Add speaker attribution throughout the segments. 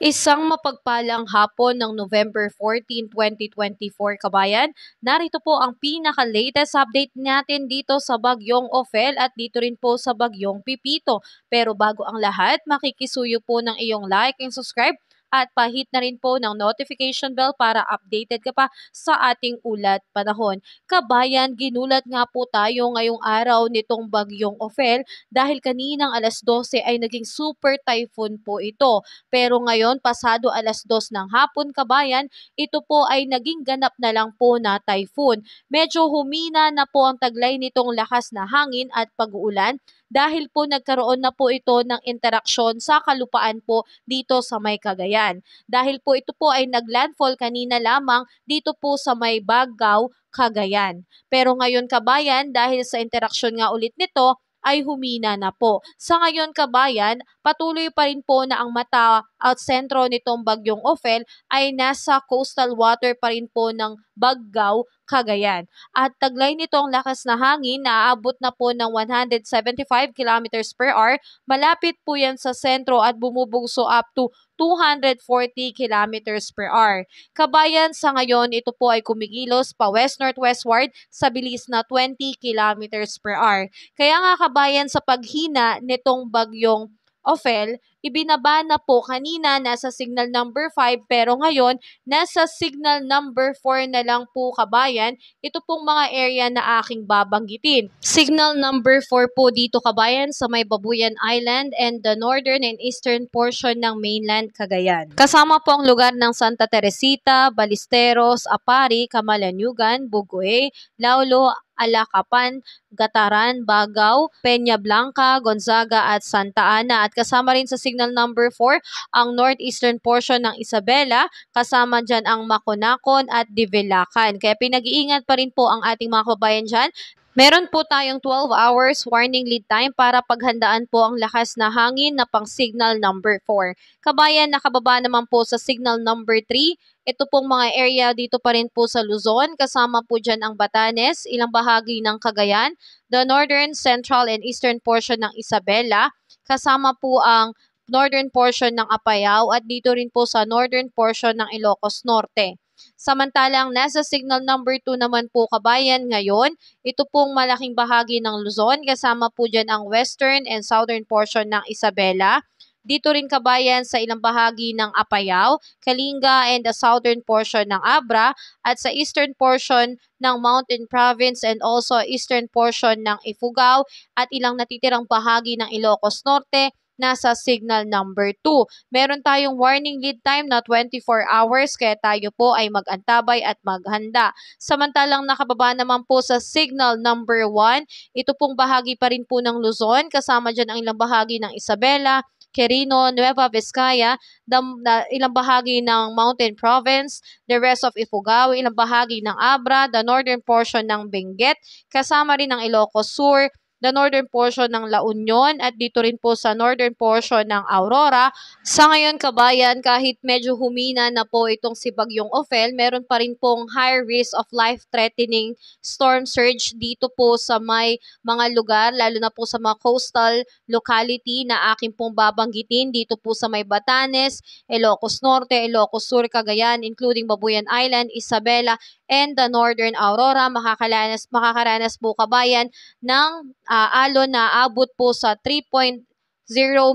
Speaker 1: Isang mapagpalang hapon ng November 14, 2024, kabayan. Narito po ang pinaka-latest update natin dito sa bagyong Ophel at dito rin po sa bagyong Pipito. Pero bago ang lahat, makikisuyo po ng iyong like and subscribe at pahit na rin po ng notification bell para updated ka pa sa ating ulat panahon. Kabayan, ginulat nga po tayo ngayong araw nitong bagyong Ophel dahil kaninang alas 12 ay naging super typhoon po ito. Pero ngayon, pasado alas 2 ng hapon, kabayan, ito po ay naging ganap na lang po na typhoon. Medyo humina na po ang taglay nitong lakas na hangin at pag-uulan dahil po nagkaroon na po ito ng interaksyon sa kalupaan po dito sa may Cagayan. Dahil po ito po ay naglandfall kanina lamang dito po sa may Bagao, Cagayan. Pero ngayon, kabayan, dahil sa interaksyon nga ulit nito, ay humina na po. Sa ngayon, kabayan, patuloy pa rin po na ang mata at sentro nitong bagyong Ophel ay nasa coastal water pa rin po ng Bagao, Cagayan. At taglay nito ang lakas na hangin na aabot na po ng 175 kilometers per hour. Malapit po yan sa sentro at bumubugso up to 240 kilometers per hour. Kabayan, sa ngayon, ito po ay kumikilos pa west-northwestward sa bilis na 20 kilometers per hour. Kaya nga, kabayan, sa paghina nitong bagyong Ophel, ibinaba na po kanina nasa signal number 5 pero ngayon nasa signal number 4 na lang po, kabayan. Ito pong mga area na aking babanggitin. Signal number 4 po dito, kabayan, sa may Babuyan Island and the northern and eastern portion ng mainland Cagayan. Kasama po ang lugar ng Santa Teresita, Balisteros, Apari, Camalaniugan, Bugoe, Laulo, Alacapan, Gataran, Bagao, Peña Blanca, Gonzaga at Santa Ana. At kasama rin sa signal number 4 ang northeastern portion ng Isabela, kasama dyan ang Maconacon at Divilacan. Kaya pinag-iingat pa rin po ang ating mga kabayan dyan. Meron po tayong 12 hours warning lead time para paghandaan po ang lakas na hangin na pang signal number 4. Kabayan, nakababa naman po sa signal number 3. Ito pong mga area dito pa rin po sa Luzon, kasama po dyan ang Batanes, ilang bahagi ng Cagayan, the northern, central, and eastern portion ng Isabela, kasama po ang northern portion ng Apayao at dito rin po sa northern portion ng Ilocos Norte. Samantalang nasa signal number 2 naman po, kabayan, ngayon, ito pong malaking bahagi ng Luzon, kasama po dyan ang western and southern portion ng Isabela. Dito rin, kabayan, sa ilang bahagi ng Apayao, Kalinga, and the southern portion ng Abra, at sa eastern portion ng Mountain Province and also eastern portion ng Ifugao, at ilang natitirang bahagi ng Ilocos Norte, nasa signal number 2. Meron tayong warning lead time na 24 hours kaya tayo po ay mag-antabay at maghanda. Samantalang nakababa naman po sa signal number 1, ito pong bahagi pa rin po ng Luzon, kasama dyan ang ilang bahagi ng Isabela, Quirino, Nueva Vizcaya, ilang bahagi ng Mountain Province, the rest of Ifugao, ilang bahagi ng Abra, the northern portion ng Benguet, kasama rin ng Ilocos Sur, the northern portion ng La Union at dito rin po sa northern portion ng Aurora. Sa ngayon, kabayan, kahit medyo humina na po itong si Bagyong Ophel, meron pa rin pong high risk of life-threatening storm surge dito po sa may mga lugar, lalo na po sa mga coastal locality na aking pong babanggitin dito po sa may Batanes, Ilocos Norte, Ilocos Sur, Cagayan, including Babuyan Island, Isabela, and the northern Aurora. Makakaranas po, kabayan, ng alon na abot po sa 3.0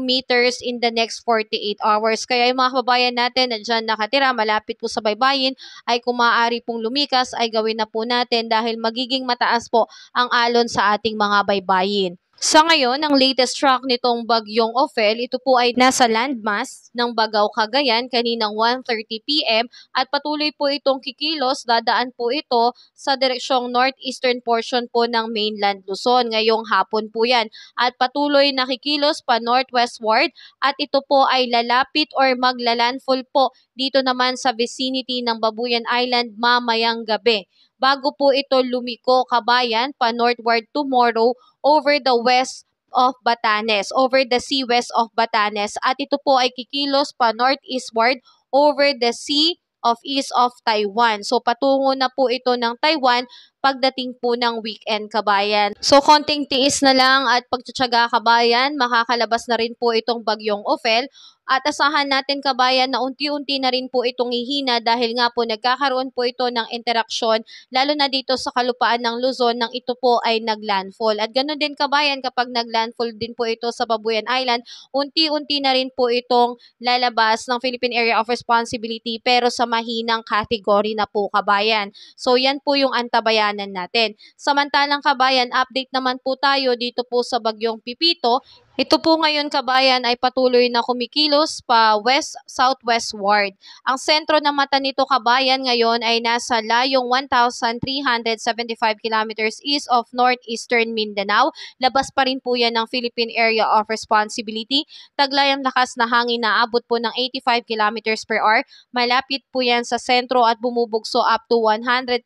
Speaker 1: meters in the next 48 hours. Kaya yung mga kababayan natin na dyan nakatira, malapit po sa baybayin, ay kung maaari pong lumikas, ay gawin na po natin dahil magiging mataas po ang alon sa ating mga baybayin. Sa ngayon, ang latest track nitong bagyong Ophel, ito po ay nasa landmass ng Bagao, Cagayan kaninang 1:30 p.m. at patuloy po itong kikilos. Dadaan po ito sa direksyong northeastern portion po ng mainland Luzon. Ngayong hapon po yan. At patuloy na kikilos pa northwestward at ito po ay lalapit or maglalandfall po dito naman sa vicinity ng Babuyan Island mamayang gabi. Bago po ito lumiko, kabayan, pa northward tomorrow over the west of Batanes, over the sea west of Batanes. At ito po ay kikilos pa northeastward over the sea of east of Taiwan. So patungo na po ito ng Taiwan pagdating po ng weekend, kabayan. So konting tiis na lang at pagtsatsaga, kabayan, makakalabas na rin po itong bagyong Ophel. At asahan natin, kabayan, na unti-unti na rin po itong hihina dahil nga po nagkakaroon po ito ng interaksyon lalo na dito sa kalupaan ng Luzon nang ito po ay naglandfall. At ganoon din, kabayan, kapag naglandfall din po ito sa Babuyan Island, unti-unti na rin po itong lalabas ng Philippine Area of Responsibility pero sa mahinang category na po, kabayan. So yan po yung antabayanan natin. Samantalang, kabayan, update naman po tayo dito po sa bagyong Pipito. Ito po ngayon, kabayan, ay patuloy na kumikilos pa west-southwestward. Ang sentro ng mata nito, kabayan, ngayon ay nasa layong 1,375 kilometers east of northeastern Mindanao. Labas pa rin po yan ng Philippine Area of Responsibility. Taglay ang lakas na hangin na abot po ng 85 kilometers per hour. Malapit po yan sa sentro at bumubugso up to 105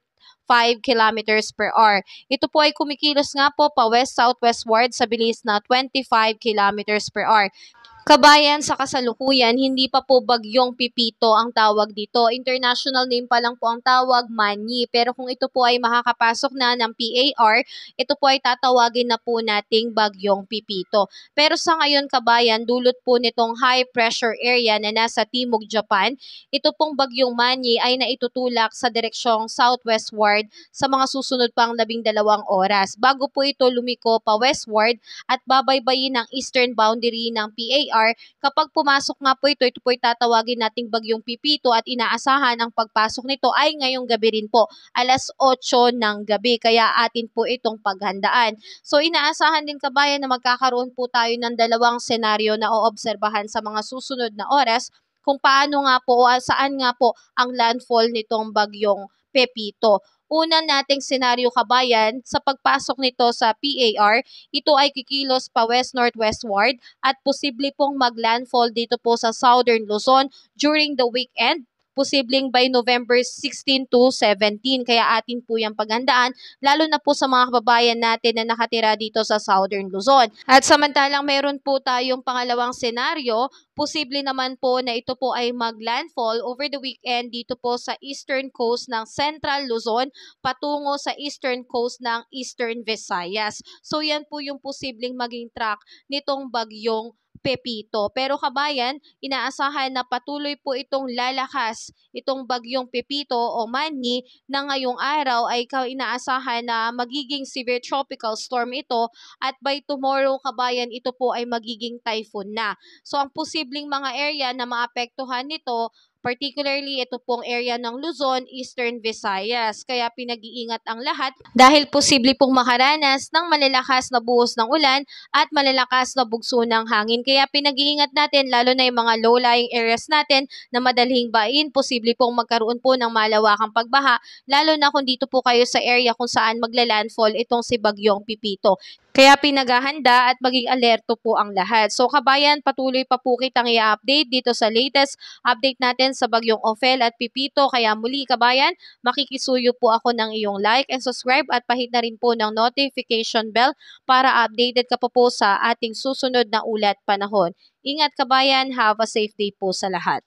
Speaker 1: kilometers per hour. Ito po ay kumikilos nga po pa west-southwestward sa bilis na 25 kilometers per hour. Kabayan, sa kasalukuyan, hindi pa po bagyong Pipito ang tawag dito. International name pa lang po ang tawag, Manny. Pero kung ito po ay makakapasok na ng PAR, ito po ay tatawagin na po nating bagyong Pipito. Pero sa ngayon, kabayan, dulot po nitong high pressure area na nasa Timog, Japan, ito pong bagyong Manny ay naitutulak sa direksyong southwestward sa mga susunod pang 12 oras. Bago po ito lumiko pa westward at babaybayin ang eastern boundary ng PAR. Kapag pumasok nga po ito po tatawagin nating bagyong Pipito at inaasahan ang pagpasok nito ay ngayong gabi rin po, alas 8 ng gabi. Kaya atin po itong paghandaan. So inaasahan din, kabayan, na magkakaroon po tayo ng dalawang senaryo na oobserbahan sa mga susunod na oras kung paano nga po o saan nga po ang landfall nitong bagyong Pepito. Una nating senaryo, kabayan, sa pagpasok nito sa PAR, ito ay kikilos pa west-northwestward at posible pong maglandfall dito po sa southern Luzon during the weekend. Posibleng by November 16 to 17. Kaya atin po yung paghandaan, lalo na po sa mga kababayan natin na nakatira dito sa southern Luzon. At samantalang meron po tayong pangalawang senaryo, posible naman po na ito po ay maglandfall over the weekend dito po sa eastern coast ng Central Luzon patungo sa eastern coast ng Eastern Visayas. So yan po yung posibleng maging track nitong bagyong Pepito. Pero, kabayan, inaasahan na patuloy po itong lalakas, itong bagyong Pepito o Manny na ngayong araw ay inaasahan na magiging severe tropical storm ito at by tomorrow, kabayan, ito po ay magiging typhoon na. So ang posibleng mga area na maapektuhan nito, particularly ito pong area ng Luzon, Eastern Visayas. Kaya pinag-iingat ang lahat dahil posible pong makaranas ng malalakas na buhos ng ulan at malalakas na bugso ng hangin. Kaya pinag-iingat natin lalo na yung mga low-lying areas natin na madaling bain. Posible pong magkaroon po ng malawakang pagbaha lalo na kung dito po kayo sa area kung saan magla-landfall itong si bagyong Pipito. Kaya pinaghahanda at maging alerto po ang lahat. So, kabayan, patuloy pa po kitang i-update dito sa latest update natin sa bagyong Ophel at Pipito. Kaya muli, kabayan, makikisuyo po ako ng iyong like and subscribe at pahit na rin po ng notification bell para updated ka po sa ating susunod na ulat panahon. Ingat, kabayan, have a safe day po sa lahat.